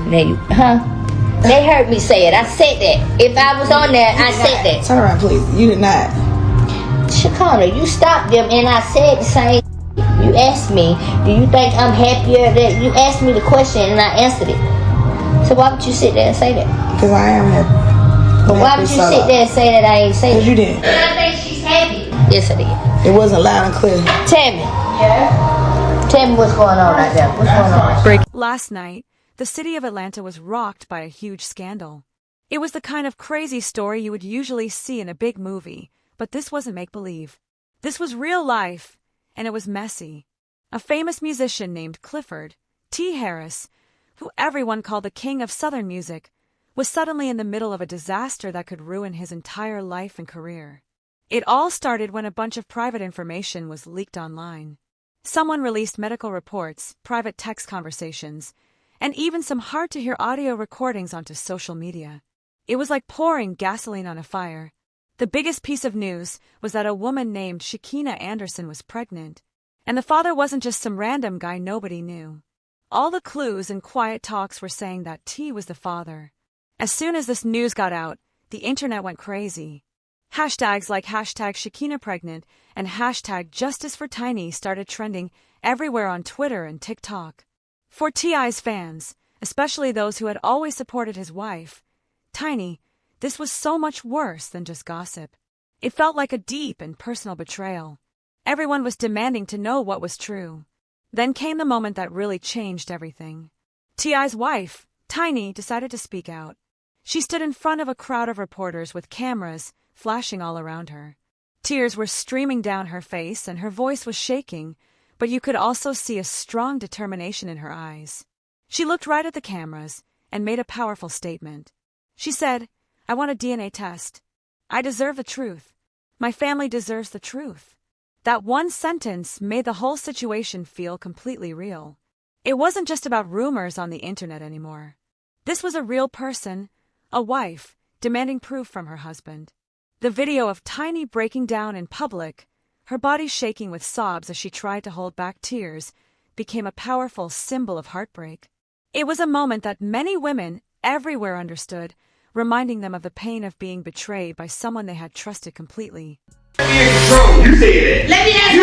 Now you, They heard me say it. I said that. If I was on there, I said that. Turn around, please. You did not. Shekinah, you stopped them, and I said the same. You asked me, do you think I'm happier? That you asked me the question, and I answered it. So why would you sit there and say that? Because I am happy. But why would you sit there and say that I ain't say that? Because you didn't. I think she's happy. Yes, I did. It wasn't loud and clear. Tell me. Yeah? Tell me what's going on out there. What's going on? Last night, the city of Atlanta was rocked by a huge scandal. It was the kind of crazy story you would usually see in a big movie, but this wasn't make-believe. This was real life, and it was messy. A famous musician named Clifford T. Harris, who everyone called the king of Southern music, was suddenly in the middle of a disaster that could ruin his entire life and career. It all started when a bunch of private information was leaked online. Someone released medical reports, private text conversations, and even some hard-to-hear audio recordings onto social media. It was like pouring gasoline on a fire. The biggest piece of news was that a woman named Shekinah Anderson was pregnant, and the father wasn't just some random guy nobody knew. All the clues and quiet talks were saying that T was the father. As soon as this news got out, the internet went crazy. Hashtags like hashtag Shekinah pregnant and hashtag Justice for Tiny started trending everywhere on Twitter and TikTok. For T.I.'s fans, especially those who had always supported his wife, Tiny, this was so much worse than just gossip. It felt like a deep and personal betrayal. Everyone was demanding to know what was true. Then came the moment that really changed everything. T.I.'s wife, Tiny, decided to speak out. She stood in front of a crowd of reporters with cameras flashing all around her. Tears were streaming down her face and her voice was shaking, but you could also see a strong determination in her eyes. She looked right at the cameras and made a powerful statement. She said, "I want a DNA test. I deserve the truth. My family deserves the truth." That one sentence made the whole situation feel completely real. It wasn't just about rumors on the internet anymore. This was a real person, a wife, demanding proof from her husband. The video of Tiny breaking down in public, her body shaking with sobs as she tried to hold back tears, became a powerful symbol of heartbreak. It was a moment that many women everywhere understood, reminding them of the pain of being betrayed by someone they had trusted completely. You said that. Let me ask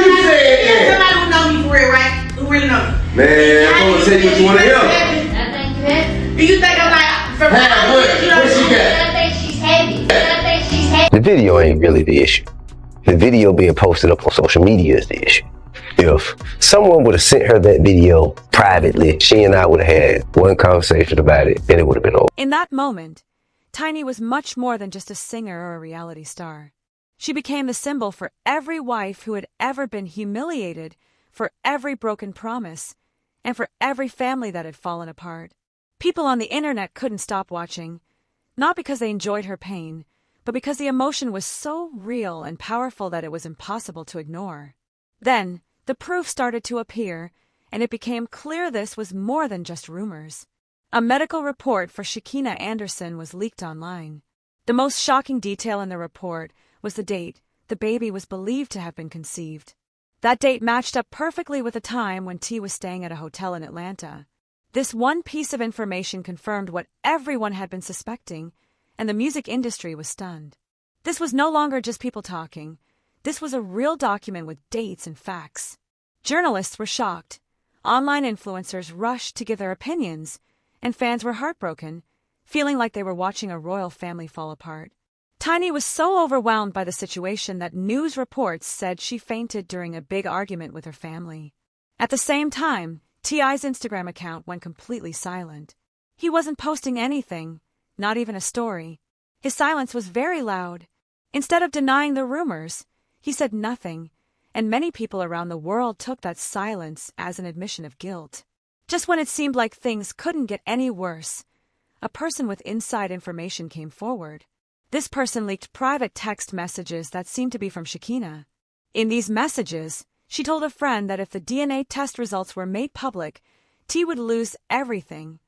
somebody who know me for real, right? Who really know me. Man, I'm gonna tell you what you want to hear. I think you happy. Do you think I'm like from What she got? I think she's happy. I think she's happy. The video ain't really the issue. The video being posted up on social media is the issue. If someone would have sent her that video privately, she and I would have had one conversation about it, and it would have been over. In that moment, Tiny was much more than just a singer or a reality star. She became the symbol for every wife who had ever been humiliated, for every broken promise, and for every family that had fallen apart. People on the internet couldn't stop watching, not because they enjoyed her pain, but because the emotion was so real and powerful that it was impossible to ignore. Then, the proof started to appear, and it became clear this was more than just rumors. A medical report for Shekinah Anderson was leaked online. The most shocking detail in the report was the date the baby was believed to have been conceived. That date matched up perfectly with the time when T was staying at a hotel in Atlanta. This one piece of information confirmed what everyone had been suspecting, and the music industry was stunned. This was no longer just people talking. This was a real document with dates and facts. Journalists were shocked. Online influencers rushed to give their opinions, and fans were heartbroken, feeling like they were watching a royal family fall apart. Tiny was so overwhelmed by the situation that news reports said she fainted during a big argument with her family. At the same time, T.I.'s Instagram account went completely silent. He wasn't posting anything, not even a story. His silence was very loud. Instead of denying the rumors, he said nothing, and many people around the world took that silence as an admission of guilt. Just when it seemed like things couldn't get any worse, a person with inside information came forward. This person leaked private text messages that seemed to be from Shekinah. In these messages, she told a friend that if the DNA test results were made public, T would lose everything: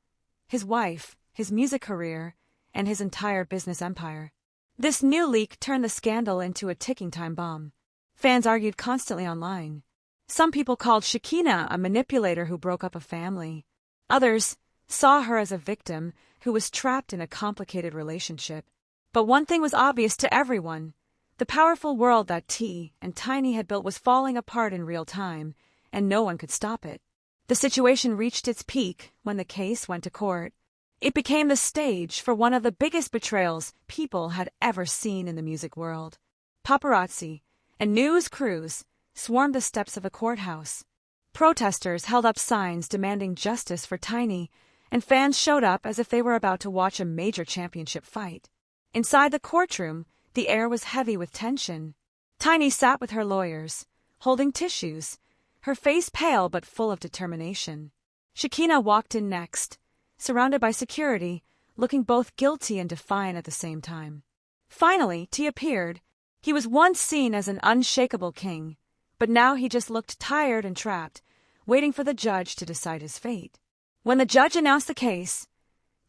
his wife, his music career, and his entire business empire. This new leak turned the scandal into a ticking time bomb. Fans argued constantly online. Some people called Shekinah a manipulator who broke up a family. Others saw her as a victim who was trapped in a complicated relationship. But one thing was obvious to everyone. The powerful world that T and Tiny had built was falling apart in real time, and no one could stop it. The situation reached its peak when the case went to court. It became the stage for one of the biggest betrayals people had ever seen in the music world. Paparazzi and news crews swarmed the steps of a courthouse. Protesters held up signs demanding justice for Tiny, and fans showed up as if they were about to watch a major championship fight. Inside the courtroom, the air was heavy with tension. Tiny sat with her lawyers, holding tissues, her face pale but full of determination. Shekinah walked in next, surrounded by security, looking both guilty and defiant at the same time. Finally, T appeared. He was once seen as an unshakable king, but now he just looked tired and trapped, waiting for the judge to decide his fate. When the judge announced the case,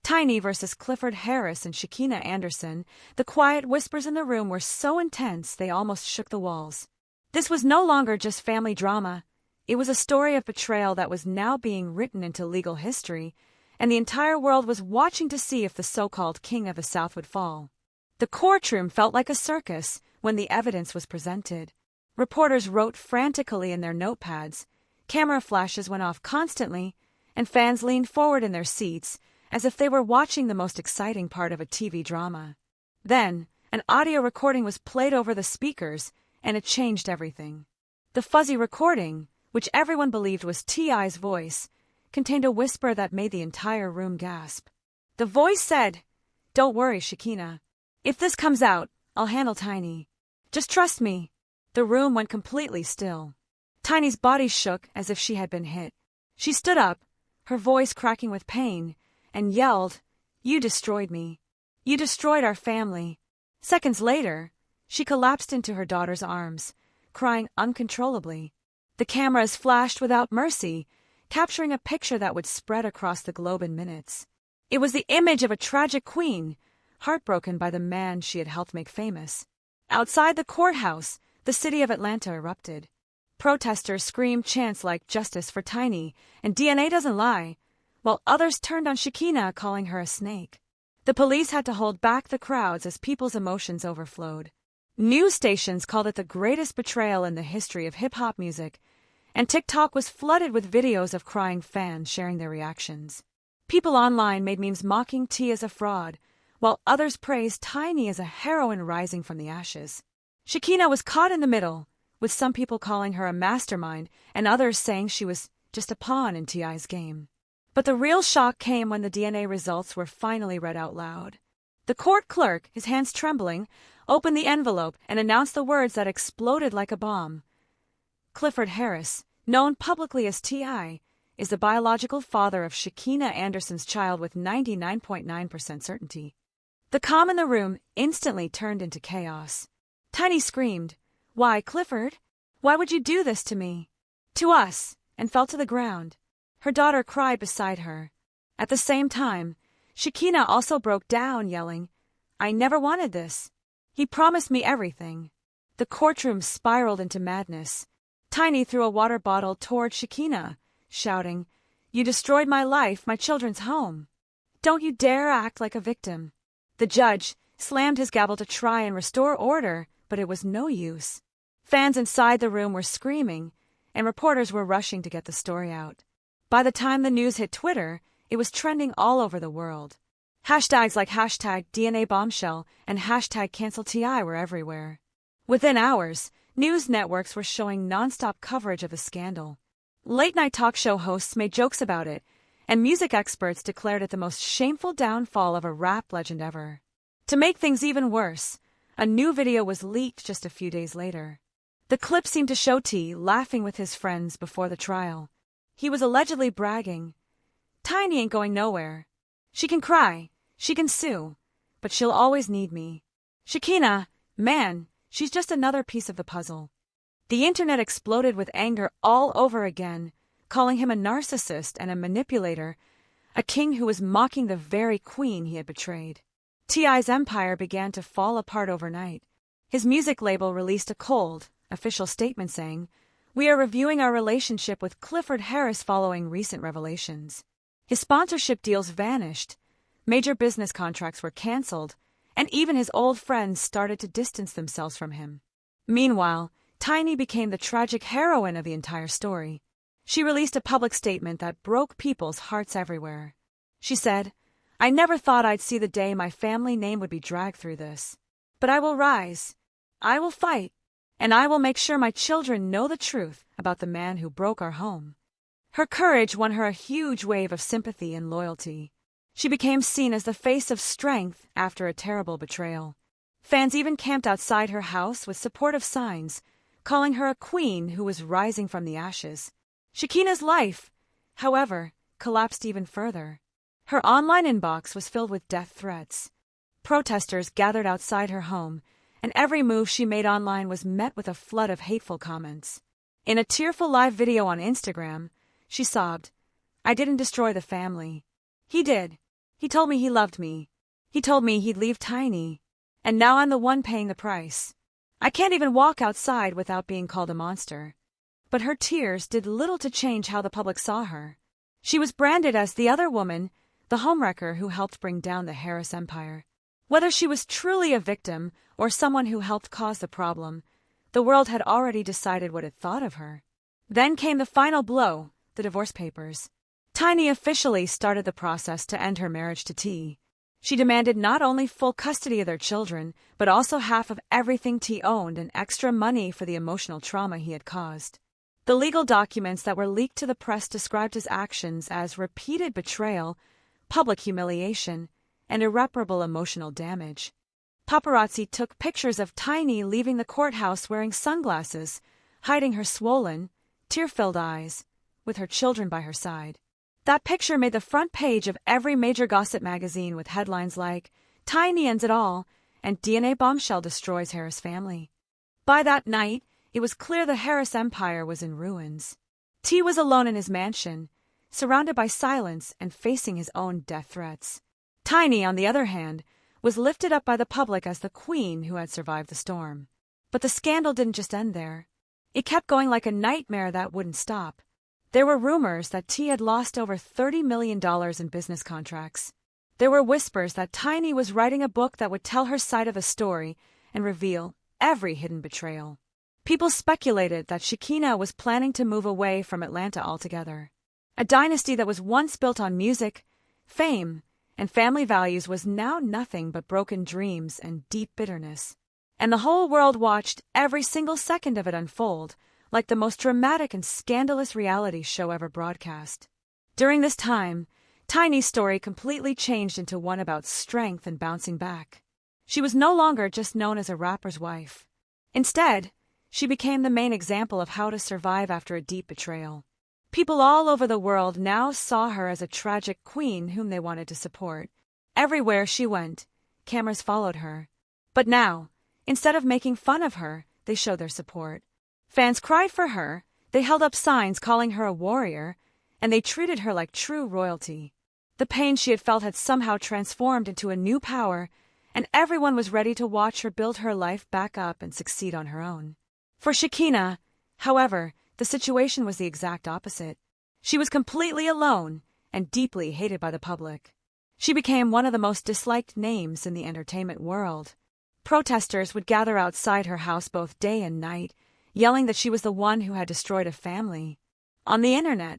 Tiny versus Clifford Harris and Shekinah Anderson, the quiet whispers in the room were so intense they almost shook the walls. This was no longer just family drama. It was a story of betrayal that was now being written into legal history, and the entire world was watching to see if the so-called King of the South would fall. The courtroom felt like a circus when the evidence was presented. Reporters wrote frantically in their notepads, camera flashes went off constantly, and fans leaned forward in their seats as if they were watching the most exciting part of a TV drama. Then, an audio recording was played over the speakers, and it changed everything. The fuzzy recording, which everyone believed was T.I.'s voice, contained a whisper that made the entire room gasp. The voice said, "Don't worry, Shekinah. If this comes out, I'll handle Tiny. Just trust me." The room went completely still. Tiny's body shook as if she had been hit. She stood up, her voice cracking with pain, and yelled, "You destroyed me. You destroyed our family." Seconds later, she collapsed into her daughter's arms, crying uncontrollably. The cameras flashed without mercy, capturing a picture that would spread across the globe in minutes. It was the image of a tragic queen, heartbroken by the man she had helped make famous. Outside the courthouse, the city of Atlanta erupted. Protesters screamed chants like "Justice for Tiny" and "DNA doesn't lie," while others turned on Shekinah, calling her a snake. The police had to hold back the crowds as people's emotions overflowed. News stations called it the greatest betrayal in the history of hip-hop music, and TikTok was flooded with videos of crying fans sharing their reactions. People online made memes mocking T as a fraud, while others praised Tiny as a heroine rising from the ashes. Shekinah was caught in the middle, with some people calling her a mastermind and others saying she was just a pawn in T.I.'s game. But the real shock came when the DNA results were finally read out loud. The court clerk, his hands trembling, opened the envelope and announced the words that exploded like a bomb. Clifford Harris, known publicly as T.I., is the biological father of Shekinah Anderson's child with 99.9% certainty. The calm in the room instantly turned into chaos. Tiny screamed, "Why, Clifford? Why would you do this to me?" "To us," and fell to the ground. Her daughter cried beside her. At the same time, Shekinah also broke down, yelling, "I never wanted this. He promised me everything." The courtroom spiraled into madness. Tiny threw a water bottle toward Shekinah, shouting, "You destroyed my life, my children's home. Don't you dare act like a victim." The judge slammed his gavel to try and restore order, but it was no use. Fans inside the room were screaming, and reporters were rushing to get the story out. By the time the news hit Twitter, it was trending all over the world. Hashtags like #DNA bombshell and #CancelTI were everywhere. Within hours, news networks were showing nonstop coverage of the scandal. Late-night talk show hosts made jokes about it, and music experts declared it the most shameful downfall of a rap legend ever. To make things even worse, a new video was leaked just a few days later. The clip seemed to show T laughing with his friends before the trial. He was allegedly bragging, "Tiny ain't going nowhere. She can cry, she can sue, but she'll always need me. Shekinah, man, she's just another piece of the puzzle." The internet exploded with anger all over again, calling him a narcissist and a manipulator, a king who was mocking the very queen he had betrayed. T.I.'s empire began to fall apart overnight. His music label released a cold, official statement saying, "We are reviewing our relationship with Clifford Harris following recent revelations." His sponsorship deals vanished, major business contracts were canceled, and even his old friends started to distance themselves from him. Meanwhile, Tiny became the tragic heroine of the entire story. She released a public statement that broke people's hearts everywhere. She said, "I never thought I'd see the day my family name would be dragged through this. But I will rise, I will fight, and I will make sure my children know the truth about the man who broke our home." Her courage won her a huge wave of sympathy and loyalty. She became seen as the face of strength after a terrible betrayal. Fans even camped outside her house with supportive signs, calling her a queen who was rising from the ashes. Shekinah's life, however, collapsed even further. Her online inbox was filled with death threats. Protesters gathered outside her home, and every move she made online was met with a flood of hateful comments. In a tearful live video on Instagram, she sobbed, "I didn't destroy the family. He did. He told me he loved me. He told me he'd leave Tiny. And now I'm the one paying the price. I can't even walk outside without being called a monster." But her tears did little to change how the public saw her. She was branded as the other woman, the homewrecker who helped bring down the Harris Empire. Whether she was truly a victim or someone who helped cause the problem, the world had already decided what it thought of her. Then came the final blow, the divorce papers. Tiny officially started the process to end her marriage to T. She demanded not only full custody of their children, but also half of everything T owned and extra money for the emotional trauma he had caused. The legal documents that were leaked to the press described his actions as repeated betrayal, public humiliation, and irreparable emotional damage. Paparazzi took pictures of Tiny leaving the courthouse wearing sunglasses, hiding her swollen, tear-filled eyes, with her children by her side. That picture made the front page of every major gossip magazine with headlines like, "Tiny ends it all," and "DNA bombshell destroys Harris family." By that night, it was clear the Harris Empire was in ruins. T was alone in his mansion, surrounded by silence and facing his own death threats. Tiny, on the other hand, was lifted up by the public as the queen who had survived the storm. But the scandal didn't just end there. It kept going like a nightmare that wouldn't stop. There were rumors that T had lost over $30 million in business contracts. There were whispers that Tiny was writing a book that would tell her side of the story and reveal every hidden betrayal. People speculated that Shekinah was planning to move away from Atlanta altogether. A dynasty that was once built on music, fame, and family values was now nothing but broken dreams and deep bitterness. And the whole world watched every single second of it unfold, like the most dramatic and scandalous reality show ever broadcast. During this time, Tiny's story completely changed into one about strength and bouncing back. She was no longer just known as a rapper's wife. Instead, she became the main example of how to survive after a deep betrayal. People all over the world now saw her as a tragic queen whom they wanted to support. Everywhere she went, cameras followed her. But now, instead of making fun of her, they showed their support. Fans cried for her, they held up signs calling her a warrior, and they treated her like true royalty. The pain she had felt had somehow transformed into a new power, and everyone was ready to watch her build her life back up and succeed on her own. For Shekinah, however, the situation was the exact opposite. She was completely alone and deeply hated by the public. She became one of the most disliked names in the entertainment world. Protesters would gather outside her house both day and night, yelling that she was the one who had destroyed a family. On the internet,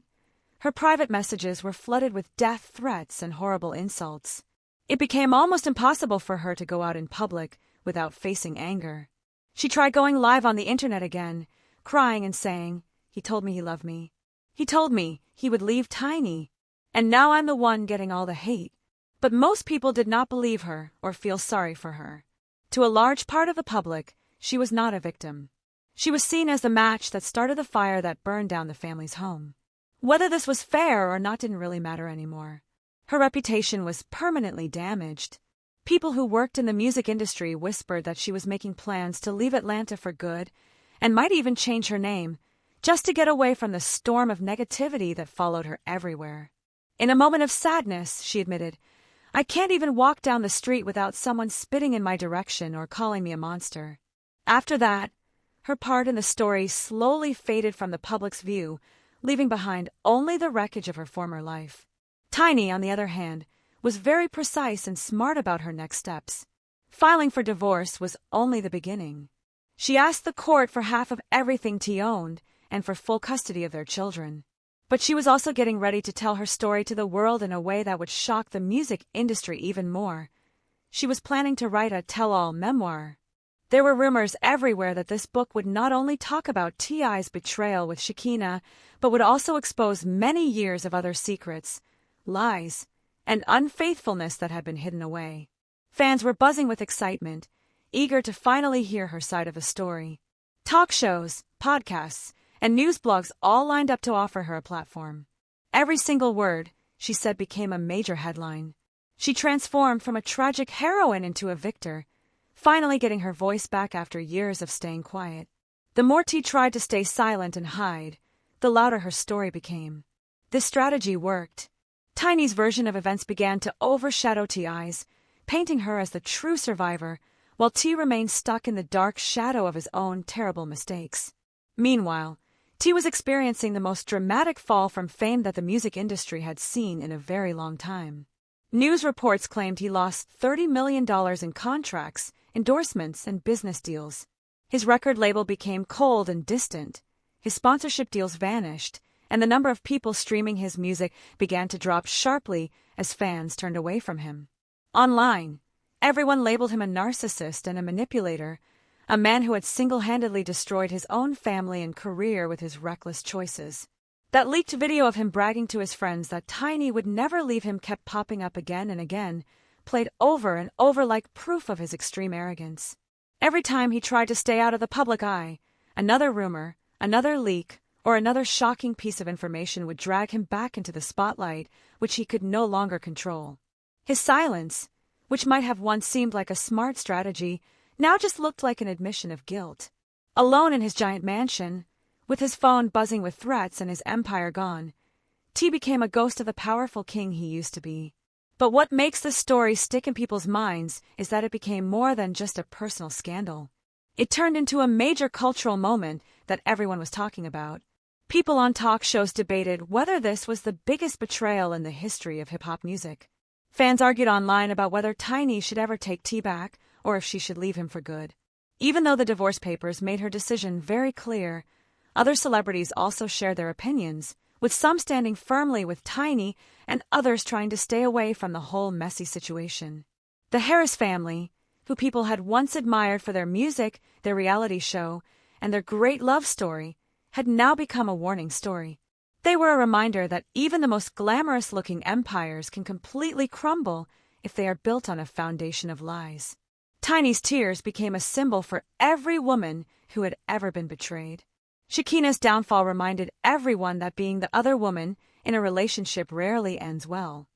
her private messages were flooded with death threats and horrible insults. It became almost impossible for her to go out in public without facing anger. She tried going live on the internet again, crying and saying, "He told me he loved me. He told me he would leave Tiny. And now I'm the one getting all the hate." But most people did not believe her or feel sorry for her. To a large part of the public, she was not a victim. She was seen as the match that started the fire that burned down the family's home. Whether this was fair or not didn't really matter anymore. Her reputation was permanently damaged. People who worked in the music industry whispered that she was making plans to leave Atlanta for good and might even change her name, just to get away from the storm of negativity that followed her everywhere. In a moment of sadness, she admitted, "I can't even walk down the street without someone spitting in my direction or calling me a monster." After that, her part in the story slowly faded from the public's view, leaving behind only the wreckage of her former life. Tiny, on the other hand, was very precise and smart about her next steps. Filing for divorce was only the beginning. She asked the court for half of everything T owned and for full custody of their children. But she was also getting ready to tell her story to the world in a way that would shock the music industry even more. She was planning to write a tell-all memoir. There were rumors everywhere that this book would not only talk about T.I.'s betrayal with Shekinah, but would also expose many years of other secrets, lies, and unfaithfulness that had been hidden away. Fans were buzzing with excitement, eager to finally hear her side of the story. Talk shows, podcasts, and news blogs all lined up to offer her a platform. Every single word she said became a major headline. She transformed from a tragic heroine into a victor, finally getting her voice back after years of staying quiet. The more T tried to stay silent and hide, the louder her story became. This strategy worked. Tiny's version of events began to overshadow T.I.'s, painting her as the true survivor, while T remained stuck in the dark shadow of his own terrible mistakes. Meanwhile, T was experiencing the most dramatic fall from fame that the music industry had seen in a very long time. News reports claimed he lost $30 million in contracts, endorsements, and business deals. His record label became cold and distant. His sponsorship deals vanished, and the number of people streaming his music began to drop sharply as fans turned away from him. Online, everyone labeled him a narcissist and a manipulator, a man who had single-handedly destroyed his own family and career with his reckless choices. That leaked video of him bragging to his friends that Tiny would never leave him kept popping up again and again, played over and over like proof of his extreme arrogance. Every time he tried to stay out of the public eye, another rumor, another leak, or another shocking piece of information would drag him back into the spotlight, which he could no longer control. His silence, which might have once seemed like a smart strategy, now just looked like an admission of guilt. Alone in his giant mansion, with his phone buzzing with threats and his empire gone, T became a ghost of the powerful king he used to be. But what makes this story stick in people's minds is that it became more than just a personal scandal. It turned into a major cultural moment that everyone was talking about. People on talk shows debated whether this was the biggest betrayal in the history of hip-hop music. Fans argued online about whether Tiny should ever take T back or if she should leave him for good. Even though the divorce papers made her decision very clear, other celebrities also shared their opinions, with some standing firmly with Tiny and others trying to stay away from the whole messy situation. The Harris family, who people had once admired for their music, their reality show, and their great love story, had now become a warning story. They were a reminder that even the most glamorous-looking empires can completely crumble if they are built on a foundation of lies. Tiny's tears became a symbol for every woman who had ever been betrayed. Shekinah's downfall reminded everyone that being the other woman in a relationship rarely ends well.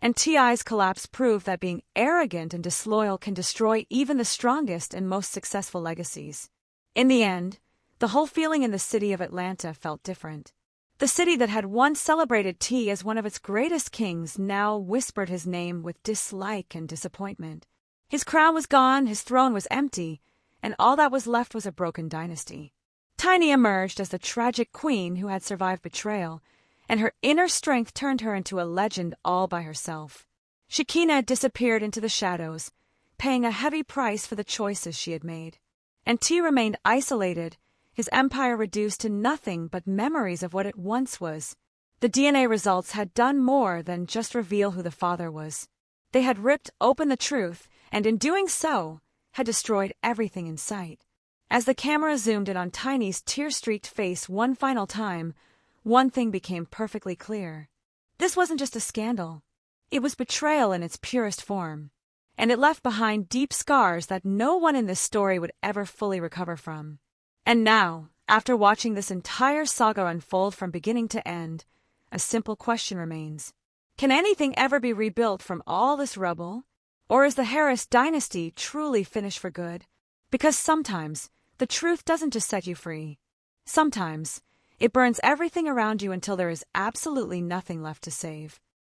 And T.I.'s collapse proved that being arrogant and disloyal can destroy even the strongest and most successful legacies. In the end, the whole feeling in the city of Atlanta felt different. The city that had once celebrated T as one of its greatest kings now whispered his name with dislike and disappointment. His crown was gone, his throne was empty, and all that was left was a broken dynasty. Tiny emerged as the tragic queen who had survived betrayal, and her inner strength turned her into a legend all by herself. Shekinah disappeared into the shadows, paying a heavy price for the choices she had made. And T remained isolated, his empire reduced to nothing but memories of what it once was. The DNA results had done more than just reveal who the father was. They had ripped open the truth, and in doing so, had destroyed everything in sight. As the camera zoomed in on Tiny's tear-streaked face one final time, one thing became perfectly clear. This wasn't just a scandal. It was betrayal in its purest form. And it left behind deep scars that no one in this story would ever fully recover from. And now, after watching this entire saga unfold from beginning to end, a simple question remains. Can anything ever be rebuilt from all this rubble? Or is the Harris dynasty truly finished for good? Because sometimes, the truth doesn't just set you free. Sometimes, it burns everything around you until there is absolutely nothing left to save.